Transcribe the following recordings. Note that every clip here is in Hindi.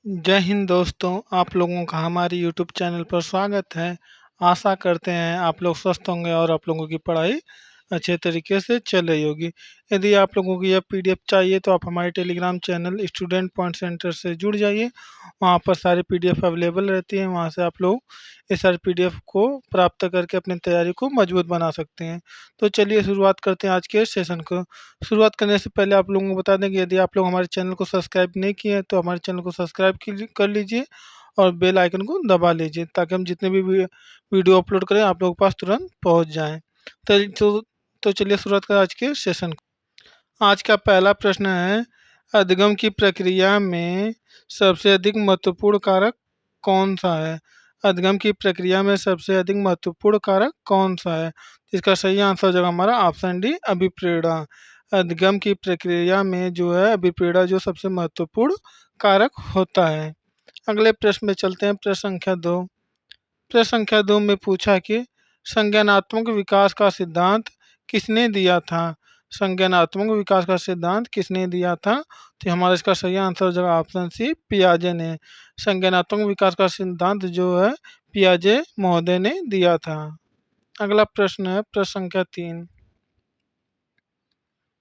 जय हिंद दोस्तों, आप लोगों का हमारे यूट्यूब चैनल पर स्वागत है। आशा करते हैं आप लोग स्वस्थ होंगे और आप लोगों की पढ़ाई अच्छे तरीके से चल रही होगी। यदि आप लोगों को यह पीडीएफ चाहिए तो आप हमारे Telegram channel student point centre से जुड़ जाइए। वहाँ पर सारी पीडीएफ अवेलेबल रहती है। वहाँ से आप लोग इस सारी पीडीएफ को प्राप्त करके अपनी तैयारी को मजबूत बना सकते हैं। तो चलिए शुरुआत करते हैं आज के सेशन को। शुरुआत करने से पहले आप लोगों को बता दें कि यदि आप लोग हमारे चैनल को सब्सक्राइब नहीं किए हैं तो हमारे चैनल को सब्सक्राइब कर लीजिए और बेल आइकन को दबा लीजिए ताकि हम जितने भी वीडियो अपलोड करें आप लोगों के पास तुरंत पहुंच जाएं। तो तो चलिए शुरुआत करें आज के सेशन को। आज का पहला प्रश्न है, अधिगम की प्रक्रिया में सबसे अधिक महत्वपूर्ण कारक कौन सा है? अधिगम की प्रक्रिया में सबसे अधिक महत्वपूर्ण कारक कौन सा है? इसका सही आंसर हो जाएगा हमारा ऑप्शन डी, अभिप्रेरणा। अधिगम की प्रक्रिया में जो है अभिप्रेरणा जो सबसे महत्वपूर्ण कारक होता है। अगले प्रश्न में चलते हैं। प्रश्न संख्या दो में पूछा कि संज्ञानात्मक विकास का सिद्धांत किसने दिया था? संज्ञानात्मक विकास का सिद्धांत किसने दिया था? तो हमारा इसका सही आंसर हो जाएगा ऑप्शन सी, पियाजे ने। संज्ञानात्मक विकास का सिद्धांत जो है पियाजे महोदय ने दिया था। अगला प्रश्न है प्रश्न संख्या तीन।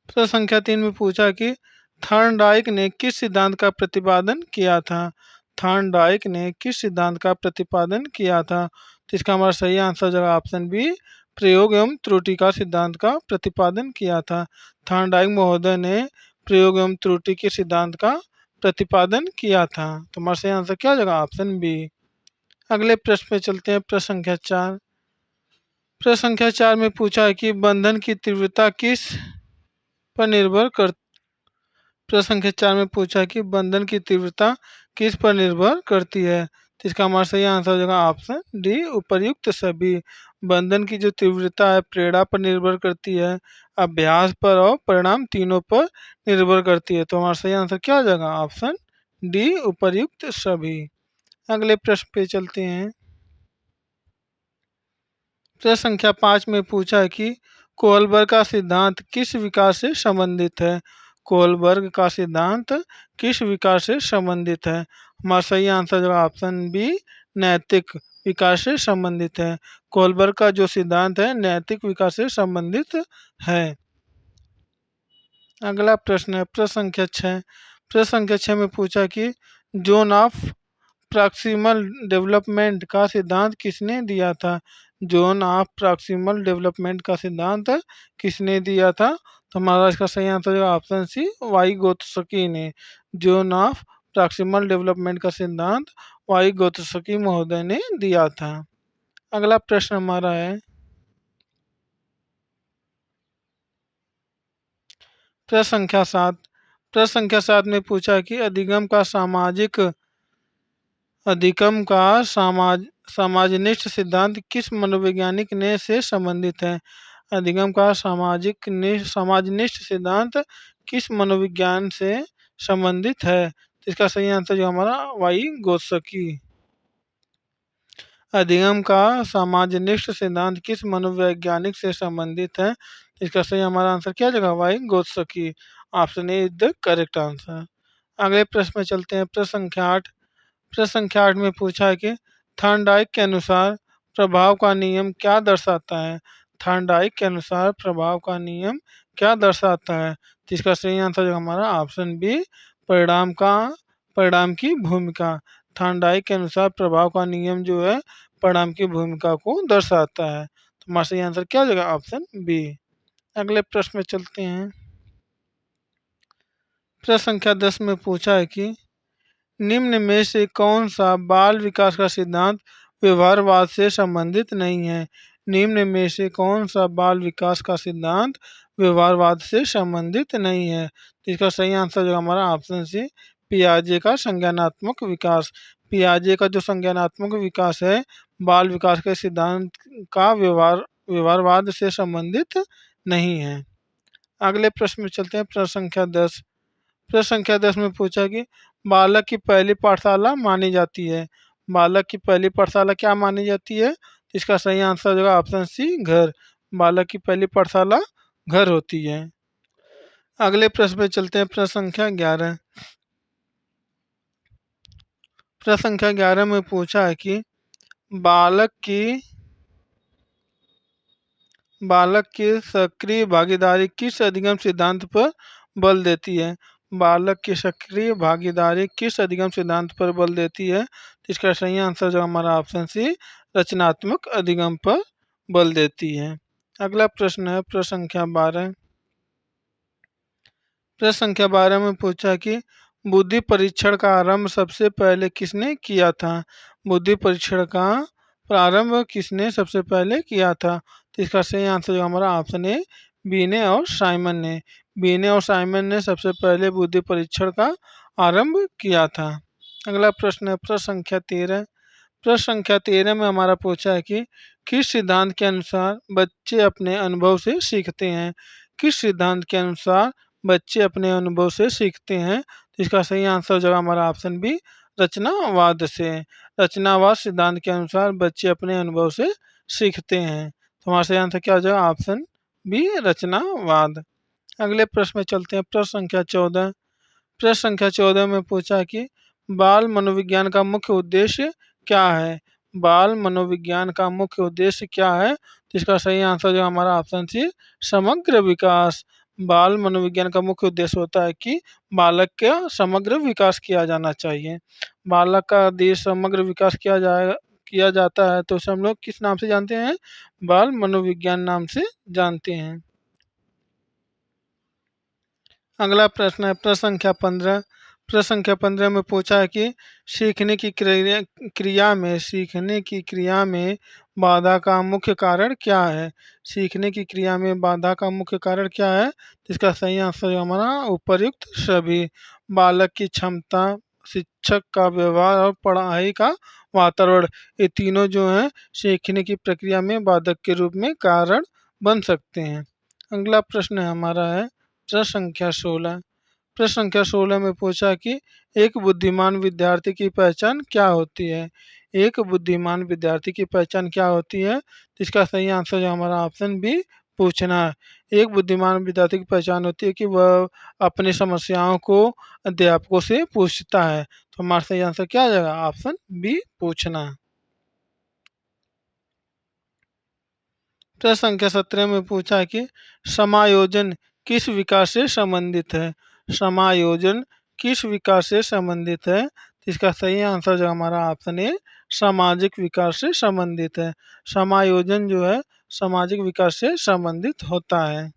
प्रश्न संख्या तीन में पूछा कि थॉर्नडाइक ने किस सिद्धांत का प्रतिपादन किया था? थॉर्नडाइक ने किस सिद्धांत का प्रतिपादन किया था? तो इसका हमारा सही आंसर जो है ऑप्शन बी, प्रयोग एवं त्रुटि का सिद्धांत का प्रतिपादन किया था। थॉर्नडाइक महोदय ने प्रयोग एवं त्रुटि के सिद्धांत का प्रतिपादन किया था। तो हमारा सही आंसर क्या हो जाएगा? Option B. अगले प्रश्न पे चलते हैं। प्रश्न संख्या चार। प्रश्न संख्या चार में पूछा है कि बंधन की तीव्रता किस पर निर्भर कर प्रश्न संख्या चार में पूछा है कि बंधन की तीव्रता किस पर निर्भर करती है? तो इसका हमारा सही आंसर हो जाएगा ऑप्शन डी, उपर्युक्त सभी। बंधन की जो तीव्रता है प्रेरणा पर निर्भर करती है, अभ्यास पर और परिणाम तीनों पर निर्भर करती है। तो हमारा सही आंसर क्या हो जाएगा? ऑप्शन डी, उपर्युक्त सभी। अगले प्रश्न पे चलते हैं। प्रश्न संख्या पाँच में पूछा है कि कोहलबर्ग का सिद्धांत किस विकार से संबंधित है? कोहलबर्ग का सिद्धांत किस विकार से संबंधित है? हमारा सही आंसर जो ऑप्शन बी, नैतिक विकार से संबंधित है। कोहलबर्ग का जो सिद्धांत है नैतिक विकार से संबंधित है। अगला प्रश्न है प्रश्न संख्या छः। प्रश्न संख्या छः में पूछा कि जोन ऑफ प्रॉक्सिमल डेवलपमेंट का सिद्धांत किसने दिया था? जोन ऑफ प्रॉक्सिमल डेवलपमेंट का सिद्धांत किसने दिया था? तो हमारा इसका सही आंसर है ऑप्शन सी, वाइगोत्स्की ने। जोन ऑफ प्रॉक्सिमल डेवलपमेंट का सिद्धांत वाइगोत्स्की महोदय ने दिया था। अगला प्रश्न हमारा है प्रश्न संख्या सात। प्रश्न संख्या सात में पूछा कि अधिगम का समाजनिष्ठ सिद्धांत किस मनोवैज्ञानिक ने से संबंधित है? अधिगम का समाजनिष्ठ सिद्धांत किस मनोविज्ञान से संबंधित है? तो इसका सही आंसर जो हमारा वाइगोत्स्की। अधिगम का समाजनिष्ठ सिद्धांत किस मनोवैज्ञानिक से संबंधित है? इसका सही हमारा आंसर क्या जगह? Vygotsky. Option A is the correct answer. अगले प्रश्न में चलते हैं। प्रश्न संख्या आठ। प्रश्न संख्या आठ में पूछा है कि थॉर्नडाइक के अनुसार प्रभाव का नियम क्या दर्शाता है? थॉर्नडाइक के अनुसार प्रभाव का नियम क्या दर्शाता है? तो इसका सही आंसर जो हमारा ऑप्शन बी, परिणाम की भूमिका। थॉर्नडाइक के अनुसार प्रभाव का नियम जो है परिणाम की भूमिका को दर्शाता है। तो हमारा सही आंसर क्या हो जाएगा? Option B. अगले प्रश्न में चलते हैं। प्रश्न संख्या 10 में पूछा है कि निम्न में से कौन सा बाल विकास का सिद्धांत व्यवहारवाद से संबंधित नहीं है? निम्न में से कौन सा बाल विकास का सिद्धांत व्यवहारवाद से संबंधित नहीं है? तो इसका सही आंसर जो हमारा ऑप्शन सी, पियाजे का संज्ञानात्मक विकास। पियाजे का जो संज्ञानात्मक विकास है बाल विकास के सिद्धांत का व्यवहारवाद से संबंधित नहीं है। अगले प्रश्न में चलते हैं। प्रश्न संख्या 10। प्रश्न संख्या 10 में पूछा कि बालक की पहली पाठशाला मानी जाती है। बालक की पहली पाठशाला क्या मानी जाती है? इसका सही आंसर होगा ऑप्शन सी, घर। बालक की पहली पाठशाला घर होती है। अगले प्रश्न पे चलते हैं। प्रश्न संख्या 11। प्रश्न संख्या 11 में पूछा है कि बालक की बालक की सक्रिय भागीदारी किस अधिगम सिद्धांत पर बल देती है? बालक की सक्रिय भागीदारी किस अधिगम सिद्धांत पर बल देती है? इसका सही आंसर जो हमारा ऑप्शन सी रचनात्मक अधिगम पर बल देती है। अगला प्रश्न है प्रश्न संख्या 12। प्रश्न संख्या 12 में पूछा कि बुद्धि परीक्षण का आरंभ सबसे पहले किसने किया था? बुद्धि परीक्षण का प्रारंभ किसने सबसे पहले किया था? तो इसका सही आंसर जो हमारा ऑप्शन है बीने और साइमन ने। बीने और साइमन ने सबसे पहले बुद्धि परीक्षण का आरंभ किया था। अगला प्रश्न है प्रश्न संख्या 13। प्रश्न संख्या 13 में हमारा पूछा है कि किस सिद्धांत के अनुसार बच्चे अपने अनुभव से सीखते हैं? किस सिद्धांत के अनुसार बच्चे अपने अनुभव से सीखते हैं? तो इसका सही आंसर जो हमारा ऑप्शन बी रचनावाद से है। रचनावाद सिद्धांत के अनुसार बच्चे अपने अनुभव से सीखते हैं। तो हमारा सही आंसर क्या हो जाएगा? ऑप्शन बी रचनावाद। अगले प्रश्न में चलते हैं प्रश्न संख्या 14। प्रश्न संख्या 14 में पूछा कि बाल मनोविज्ञान का मुख्य उद्देश्य क्या है? बाल मनोविज्ञान का मुख्य उद्देश्य क्या है? तो इसका सही आंसर जो हमारा ऑप्शन सी समग्र विकास। बाल मनोविज्ञान का मुख्य उद्देश्य होता है कि बालक का समग्र विकास किया जाना चाहिए। बालक का यदि समग्र विकास किया जाता है तो उसे हम लोग किस नाम से जानते हैं? बाल मनोविज्ञान नाम से जानते हैं। अगला प्रश्न है प्रश्न संख्या 15। प्रश्न संख्या 15 में पूछा है कि सीखने की क्रिया में बाधा का मुख्य कारण क्या है? सीखने की क्रिया में बाधा का मुख्य कारण क्या है? इसका सही आंसर है हमारा उपर्युक्त सभी। बालक की क्षमता, शिक्षक का व्यवहार और पढ़ाई का वातावरण, ये तीनों जो हैं सीखने की प्रक्रिया में बाधक के रूप में कारण बन सकते हैं। अगला प्रश्न हमारा है प्रश्न संख्या 16। प्रश्न संख्या 16 में पूछा कि एक बुद्धिमान विद्यार्थी की पहचान क्या होती है? एक बुद्धिमान विद्यार्थी की पहचान क्या होती है? तो इसका सही आंसर जो हमारा ऑप्शन बी पूछना है। एक बुद्धिमान विद्यार्थी की पहचान होती है कि वह अपनी समस्याओं को अध्यापकों से पूछता है। तो हमारा सही आंसर क्या आ जाएगा? ऑप्शन बी पूछना। प्रश्न संख्या 17 में पूछा है कि समायोजन किस विकास से संबंधित है? समायोजन किस विकास से संबंधित है? तो इसका सही आंसर जो हमारा ऑप्शन है सामाजिक विकास से संबंधित है। समायोजन जो है सामाजिक विकास से संबंधित होता है।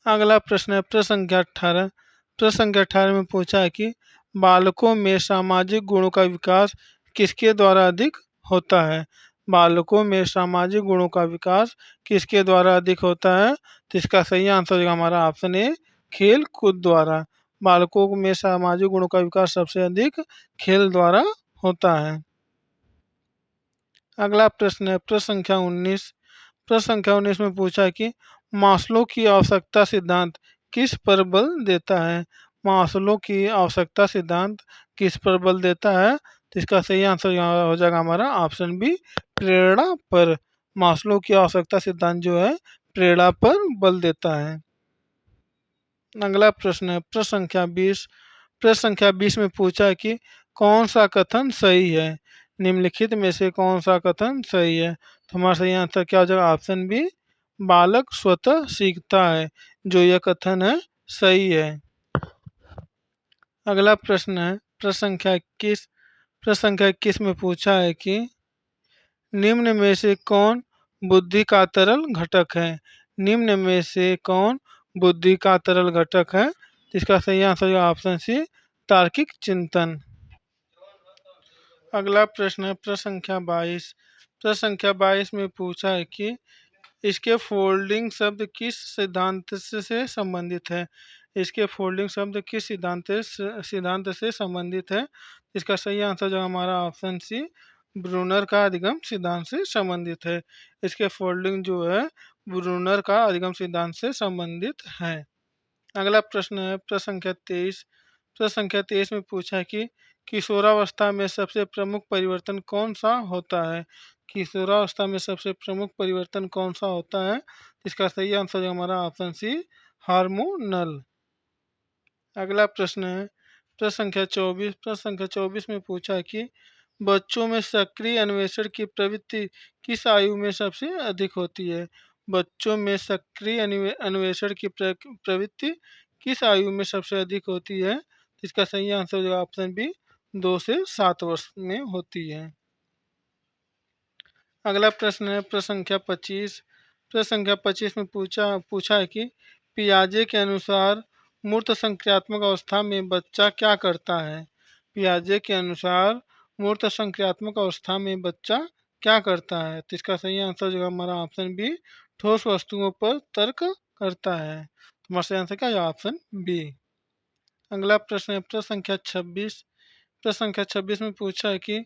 अगला प्रश्न है प्रश्न संख्या 18। प्रश्न संख्या 18 में पूछा है कि बालकों में सामाजिक गुणों का विकास किसके द्वारा अधिक होता है? बालकों में सामाजिक गुणों का विकास किसके द्वारा अधिक होता है? तो इसका सही आंसर जो हमारा ऑप्शन है खेल कूद द्वारा। बालकों में सामाजिक गुणों का विकास सबसे अधिक खेल द्वारा होता है। अगला प्रश्न है प्रश्न संख्या 19। प्रश्न संख्या 19 में पूछा है कि मास्लो की आवश्यकता सिद्धांत किस पर बल देता है? मास्लो की आवश्यकता सिद्धांत किस पर बल देता है? तो इसका सही आंसर यहाँ हो जाएगा हमारा ऑप्शन बी प्रेरणा पर। मास्लो की आवश्यकता सिद्धांत जो है प्रेरणा पर बल देता है। अगला प्रश्न है प्रश्न संख्या 20। प्रश्न संख्या 20 में पूछा है कि कौन सा कथन सही है? निम्नलिखित में से कौन सा कथन सही है? तो हमारा सही आंसर क्या हो जाएगा? ऑप्शन बी बालक स्वतः सीखता है, जो यह कथन है सही है। अगला प्रश्न है प्रश्न संख्या 21। प्रश्न संख्या 21 में पूछा है कि निम्न में से कौन बुद्धि का तरल घटक है? निम्न में से कौन बुद्धि का तरल घटक है? इसका सही आंसर ऑप्शन सी तार्किक चिंतन। अगला प्रश्न है प्रश्न संख्या 22। प्रश्न संख्या 22 में पूछा है कि इसके फोल्डिंग शब्द किस सिद्धांत से संबंधित है? इसके फोल्डिंग शब्द किस सिद्धांत से संबंधित है? इसका सही आंसर जो हमारा ऑप्शन सी ब्रूनर का अधिगम सिद्धांत से संबंधित है। इसके फोल्डिंग जो है ब्रूनर का अधिगम सिद्धांत से संबंधित है। अगला प्रश्न है प्रश्न संख्या 23। प्रश्न संख्या 23 में पूछा है कि किशोरावस्था में सबसे प्रमुख परिवर्तन कौन सा होता है? किशोरावस्था में सबसे प्रमुख परिवर्तन कौन सा होता है? इसका सही आंसर है हमारा ऑप्शन सी हार्मोनल। अगला प्रश्न है प्रश्न संख्या 24 में पूछा है कि बच्चों में सक्रिय अन्वेषण की प्रवृत्ति किस आयु में सबसे अधिक होती है। बच्चों में सक्रिय अन्वेषण की प्रवृत्ति किस आयु में सबसे अधिक होती है। इसका सही आंसर जो ऑप्शन बी 2 से 7 वर्ष में होती है। अगला प्रश्न है प्रश्न संख्या 25। प्रश्न संख्या 25 में पूछा है कि पियाजे के अनुसार मूर्त संक्रियात्मक अवस्था में बच्चा क्या करता है। पियाजे के अनुसार मूर्त संक्रियात्मक अवस्था में बच्चा क्या करता है। तो इसका सही आंसर जो है हमारा ऑप्शन बी ठोस वस्तुओं पर तर्क करता है। हमारा सही आंसर क्या है ऑप्शन बी। अगला प्रश्न है प्रश्न संख्या 26। प्रश्न संख्या 26 में पूछा है कि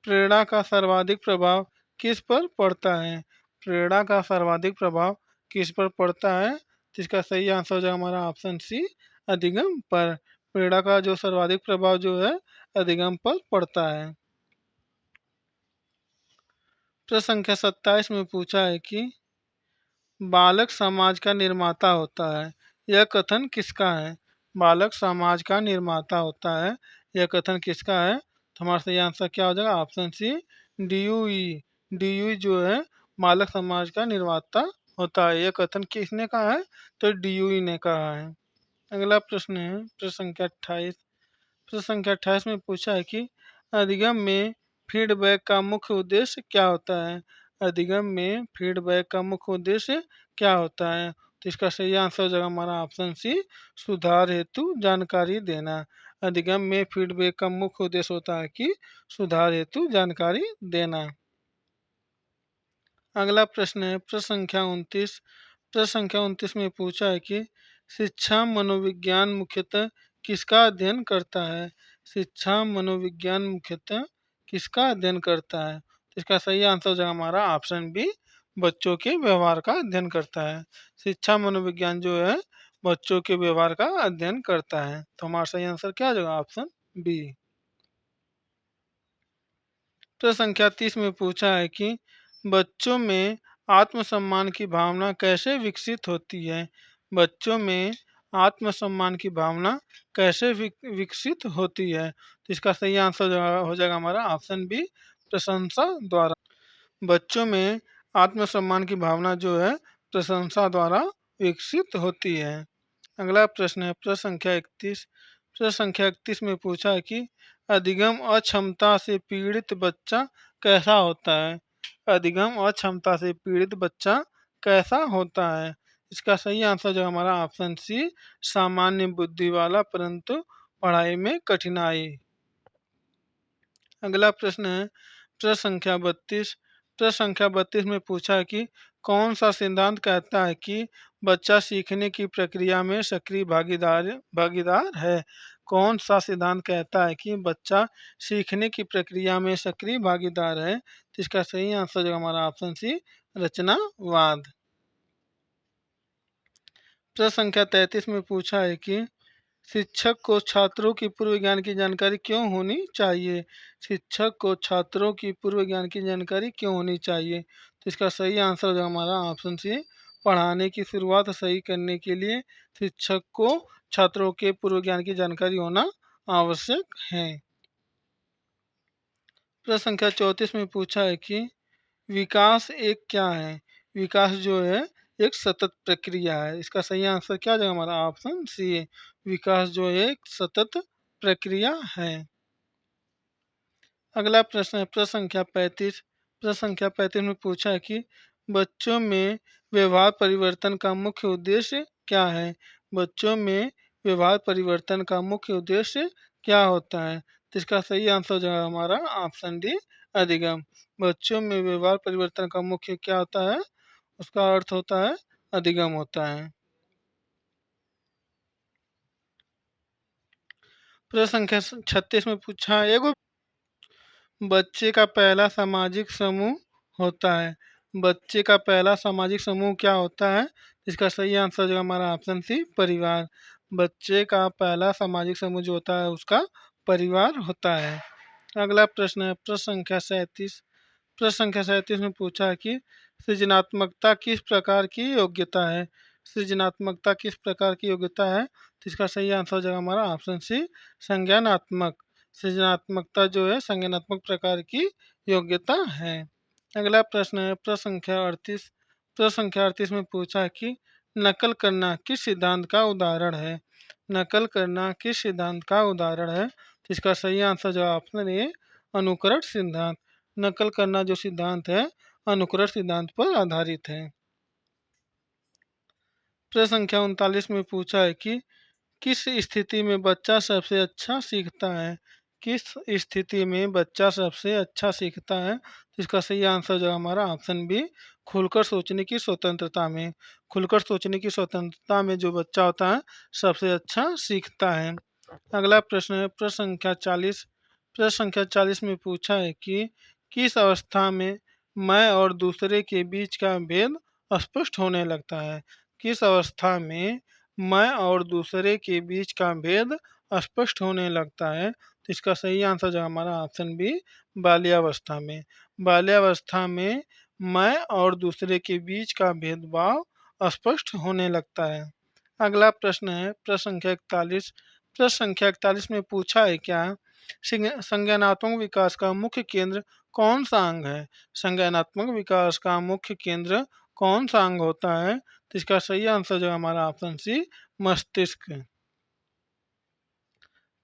प्रेरणा का सर्वाधिक प्रभाव किस पर पड़ता है। प्रेरणा का सर्वाधिक प्रभाव किस पर पड़ता है। तो इसका सही आंसर हो जाएगा हमारा ऑप्शन सी अधिगम पर। प्रेरणा का जो सर्वाधिक प्रभाव जो है अधिगम पर पड़ता है। प्रश्न संख्या 27 में पूछा है कि बालक समाज का निर्माता होता है, यह कथन किसका है। बालक समाज का निर्माता होता है, यह कथन किसका है। तो हमारा सही आंसर क्या हो जाएगा ऑप्शन सी डी यू जो है बालक समाज का निर्माता होता है, यह कथन किसने कहा है। तो डी यू ने कहा है। अगला प्रश्न है प्रश्न संख्या 28। प्रश्न संख्या 28 में पूछा है कि अधिगम में फीडबैक का मुख्य उद्देश्य क्या होता है। अधिगम में फीडबैक का मुख्य उद्देश्य क्या होता है। तो इसका सही आंसर हो जाएगा हमारा ऑप्शन सी सुधार हेतु जानकारी देना। अधिगम में फीडबैक का मुख्य उद्देश्य होता है कि सुधार हेतु जानकारी देना। अगला प्रश्न है प्रश्न संख्या 29। प्रश्न संख्या 29 में पूछा है कि शिक्षा मनोविज्ञान मुख्यतः किसका अध्ययन करता है। शिक्षा मनोविज्ञान मुख्यतः किसका अध्ययन करता है। तो इसका सही आंसर हो जाएगा हमारा ऑप्शन बी बच्चों के व्यवहार का अध्ययन करता है। शिक्षा मनोविज्ञान जो है बच्चों के व्यवहार का अध्ययन करता है। तो हमारा सही आंसर क्या हो जाएगा ऑप्शन बी। प्रश्न संख्या 30 में पूछा है कि बच्चों में आत्मसम्मान की भावना कैसे विकसित होती है। बच्चों में आत्मसम्मान की भावना कैसे विकसित होती है। तो इसका सही आंसर हो जाएगा हमारा ऑप्शन बी प्रशंसा द्वारा। बच्चों में आत्मसम्मान की भावना जो है प्रशंसा द्वारा विकसित होती है। अगला प्रश्न है प्रश्न संख्या 31। प्रश्न संख्या 31 में पूछा है कि अधिगम अक्षमता से पीड़ित बच्चा कैसा होता है। अधिगम अक्षमता से पीड़ित बच्चा कैसा होता है। इसका सही आंसर जो हमारा ऑप्शन सी सामान्य बुद्धि वाला परंतु पढ़ाई में कठिनाई। अगला प्रश्न है प्रश्न संख्या 32। प्रश्न संख्या 32 में पूछा है कि कौन सा सिद्धांत कहता है कि बच्चा सीखने की प्रक्रिया में सक्रिय भागीदार भागीदार है। कौन सा सिद्धांत कहता है कि बच्चा सीखने की प्रक्रिया में सक्रिय भागीदार है। तो इसका सही आंसर जो हमारा ऑप्शन सी रचनावाद। प्रश्न संख्या 33 में पूछा है कि शिक्षक को छात्रों की पूर्व ज्ञान की जानकारी क्यों होनी चाहिए। शिक्षक को छात्रों की पूर्व ज्ञान की जानकारी क्यों होनी चाहिए। तो इसका सही आंसर जो हमारा ऑप्शन सी पढ़ाने की शुरुआत सही करने के लिए शिक्षक को छात्रों के पूर्व ज्ञान की जानकारी होना आवश्यक है। प्रश्न संख्या 34 में पूछा है कि विकास एक क्या है। विकास जो है एक सतत प्रक्रिया है। इसका सही आंसर क्या है हमारा ऑप्शन सी है विकास जो है एक सतत प्रक्रिया है। अगला प्रश्न है प्रश्न संख्या 35। प्रश्न संख्या 35 में पूछा है कि बच्चों में व्यवहार परिवर्तन का मुख्य उद्देश्य क्या है। बच्चों में व्यवहार परिवर्तन का मुख्य उद्देश्य क्या होता है। तो इसका सही आंसर जो है हमारा ऑप्शन डी अधिगम। बच्चों में व्यवहार परिवर्तन का मुख्य क्या होता है उसका अर्थ होता है अधिगम होता है। प्रश्न संख्या 36 में पूछा है एगो बच्चे का पहला सामाजिक समूह होता है। बच्चे का पहला सामाजिक समूह क्या होता है। इसका सही आंसर जो हमारा ऑप्शन सी परिवार। बच्चे का पहला सामाजिक समूह जो होता है उसका परिवार होता है। अगला प्रश्न है प्रश्न संख्या 37। प्रश्न संख्या 37 में पूछा है कि सृजनात्मकता किस प्रकार की योग्यता है। सृजनात्मकता किस प्रकार की योग्यता है। तो इसका सही आंसर हो जाएगा हमारा ऑप्शन सी, संज्ञानात्मक। सृजनात्मकता जो है संज्ञानात्मक प्रकार की योग्यता है। अगला प्रश्न है प्रश्न संख्या 38। प्रश्न संख्या 38 में पूछा है कि नकल करना किस सिद्धांत का उदाहरण है। नकल करना किस सिद्धांत का उदाहरण है, तो इसका सही आंसर जो ऑप्शन ए, अनुकरण सिद्धांत। नकल करना जो सिद्धांत है अनुकरण सिद्धांत पर आधारित है। प्रश्न संख्या 39 में पूछा है कि किस स्थिति में बच्चा सबसे अच्छा सीखता है। किस स्थिति में बच्चा सबसे अच्छा सीखता है, तो इसका सही आंसर जो है हमारा ऑप्शन बी, खुलकर सोचने की स्वतंत्रता में। खुलकर सोचने की स्वतंत्रता में जो बच्चा होता है सबसे अच्छा सीखता है। अगला प्रश्न है प्रश्न संख्या 40। प्रश्न संख्या 40 में पूछा है कि किस अवस्था में मैं और दूसरे के बीच का भेद स्पष्ट होने लगता है। किस अवस्था में मैं और दूसरे के बीच का भेद स्पष्ट होने लगता है, तो इसका सही आंसर जो हमारा ऑप्शन बी, बाल्यावस्था में। बाल्यावस्था में मैं और दूसरे के बीच का भेदभाव स्पष्ट होने लगता है। अगला प्रश्न है प्रश्न संख्या 41। प्रश्न संख्या 41 में पूछा है क्या संज्ञानात्मक विकास का मुख्य केंद्र कौन सा अंग है। संज्ञानात्मक विकास का मुख्य केंद्र कौन सा अंग होता है, तो इसका सही आंसर जो है हमारा ऑप्शन सी, मस्तिष्क।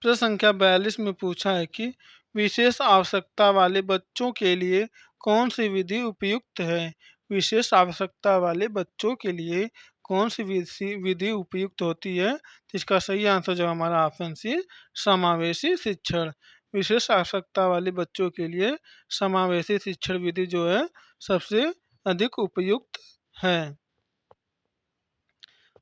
प्रश्न संख्या 42 में पूछा है कि विशेष आवश्यकता वाले बच्चों के लिए कौन सी विधि उपयुक्त है। विशेष आवश्यकता वाले बच्चों के लिए कौन सी विधि उपयुक्त होती है, तो इसका सही आंसर जो हमारा ऑप्शन सी, समावेशी शिक्षण। विशेष आवश्यकता वाले बच्चों के लिए समावेशी शिक्षण विधि जो है सबसे अधिक उपयुक्त है।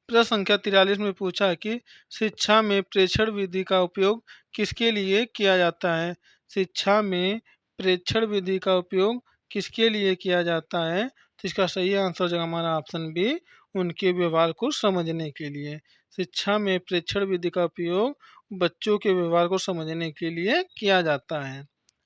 प्रश्न संख्या 43 में पूछा है कि शिक्षा में प्रेक्षण विधि का उपयोग किसके लिए किया जाता है। शिक्षा में प्रेक्षण विधि का उपयोग किसके लिए किया जाता है, तो इसका सही आंसर जो हमारा ऑप्शन बी, उनके व्यवहार को समझने के लिए। शिक्षा में प्रेक्षण विधि का उपयोग बच्चों के व्यवहार को समझने के लिए किया जाता है।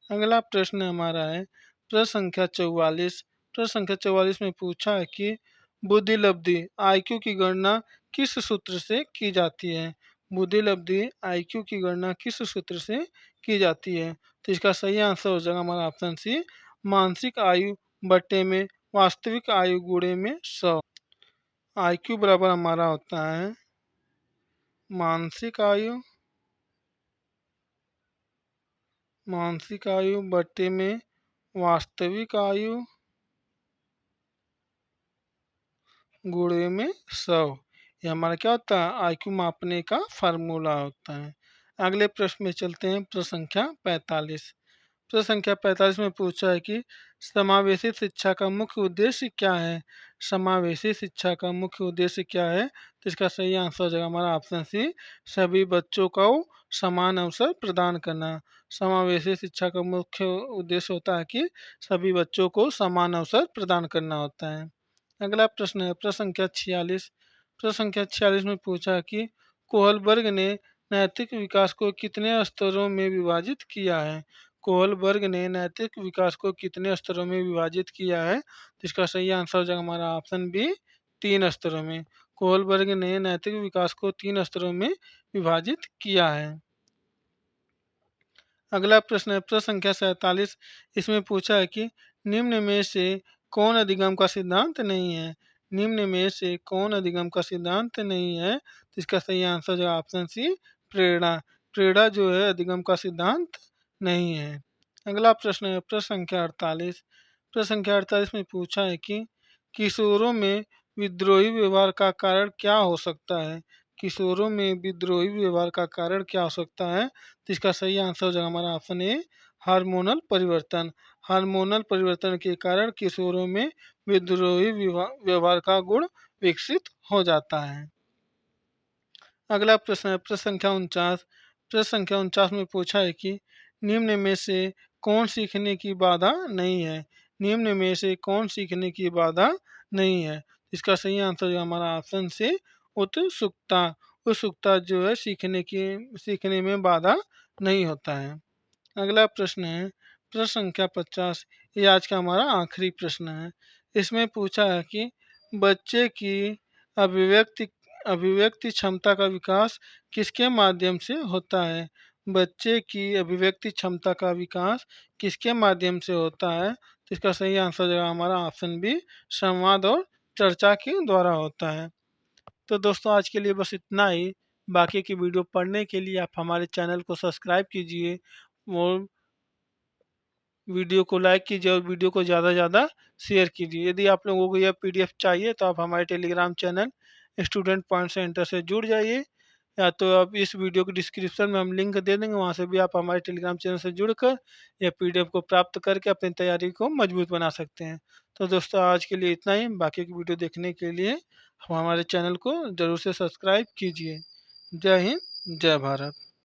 अगला प्रश्न हमारा है प्रश्न संख्या 44। प्रश्न संख्या 44 में पूछा है कि बुद्धि लब्धि आईक्यू की गणना किस सूत्र से की जाती है। बुद्धि लब्धि आईक्यू की गणना किस सूत्र से की जाती है, तो इसका सही आंसर हो जाएगा हमारा ऑप्शन सी, मानसिक आयु बट्टे में वास्तविक आयु गुणे में 100। आईक्यू बराबर हमारा होता है मानसिक आयु, मानसिक आयु बट्टे में वास्तविक आयु गुणे में 100। ये हमारा क्या होता है, आईक्यू मापने का फार्मूला होता है। अगले प्रश्न में चलते हैं प्रश्न संख्या 45। प्रश्न संख्या 45 में पूछा है कि समावेशी शिक्षा का मुख्य उद्देश्य क्या है। समावेशी शिक्षा का मुख्य उद्देश्य क्या है, तो इसका सही आंसर हो जाएगा हमारा ऑप्शन सी, सभी बच्चों को समान अवसर प्रदान करना। समावेशी शिक्षा का मुख्य उद्देश्य होता है कि सभी बच्चों को समान अवसर प्रदान करना होता है। अगला प्रश्न है प्रश्न संख्या 46। प्रश्न संख्या 46 में पूछा है कि कोहलबर्ग ने नैतिक विकास को कितने स्तरों में विभाजित किया है। कोहलबर्ग ने नैतिक विकास को कितने स्तरों में विभाजित किया है, तो इसका सही आंसर हो जाएगा हमारा ऑप्शन बी, 3 स्तरों में। कोहलबर्ग ने नैतिक विकास को 3 स्तरों में विभाजित किया है। अगला प्रश्न है प्रश्न संख्या 47। इसमें पूछा है कि निम्न में से कौन अधिगम का सिद्धांत नहीं है। निम्न में से कौन अधिगम का सिद्धांत नहीं है, तो इसका सही आंसर जो ऑप्शन सी, प्रेरणा। प्रेरणा जो है अधिगम का सिद्धांत नहीं है। अगला प्रश्न है प्रश्न संख्या 48। प्रश्न संख्या 48 में पूछा है कि किशोरों में विद्रोही व्यवहार का कारण क्या हो सकता है। किशोरों में विद्रोही व्यवहार का कारण क्या हो सकता है, तो इसका सही आंसर हो जाएगा हमारा ऑप्शन ए, हार्मोनल परिवर्तन। हार्मोनल परिवर्तन के कारण किशोरों में विद्रोही व्यवहार का गुण विकसित हो जाता है। अगला प्रश्न है प्रश्न संख्या 49। प्रश्न संख्या 49 में पूछा है कि निम्न में से कौन सीखने की बाधा नहीं है। निम्न में से कौन सीखने की बाधा नहीं है, इसका सही आंसर जो हमारा ऑप्शन से, उत्सुकता। उत्सुकता जो है सीखने में बाधा नहीं होता है। अगला प्रश्न है प्रश्न संख्या 50। ये आज का हमारा आखिरी प्रश्न है। इसमें पूछा है कि बच्चे की अभिव्यक्ति अभिव्यक्ति क्षमता का विकास किसके माध्यम से होता है? बच्चे की अभिव्यक्ति क्षमता का विकास किसके माध्यम से होता है? तो इसका सही आंसर जो है हमारा ऑप्शन बी, संवाद और चर्चा के द्वारा होता है। तो दोस्तों आज के लिए बस इतना ही। बाकी की वीडियो पढ़ने के लिए आप हमारे चैनल को सब्सक्राइब कीजिए और वीडियो को लाइक कीजिए और वीडियो को ज़्यादा से ज़्यादा शेयर कीजिए। यदि आप लोगों को यह पीडीएफ चाहिए तो आप हमारे Telegram channel student point centre से जुड़ जाइए, या तो आप इस वीडियो के डिस्क्रिप्शन में हम लिंक दे देंगे, वहाँ से भी आप हमारे टेलीग्राम चैनल से जुड़कर यह पीडीएफ को प्राप्त करके अपनी तैयारी को मजबूत बना सकते हैं। तो दोस्तों आज के लिए इतना ही। बाकी की वीडियो देखने के लिए हमारे चैनल को ज़रूर से सब्सक्राइब कीजिए। जय हिंद, जय भारत।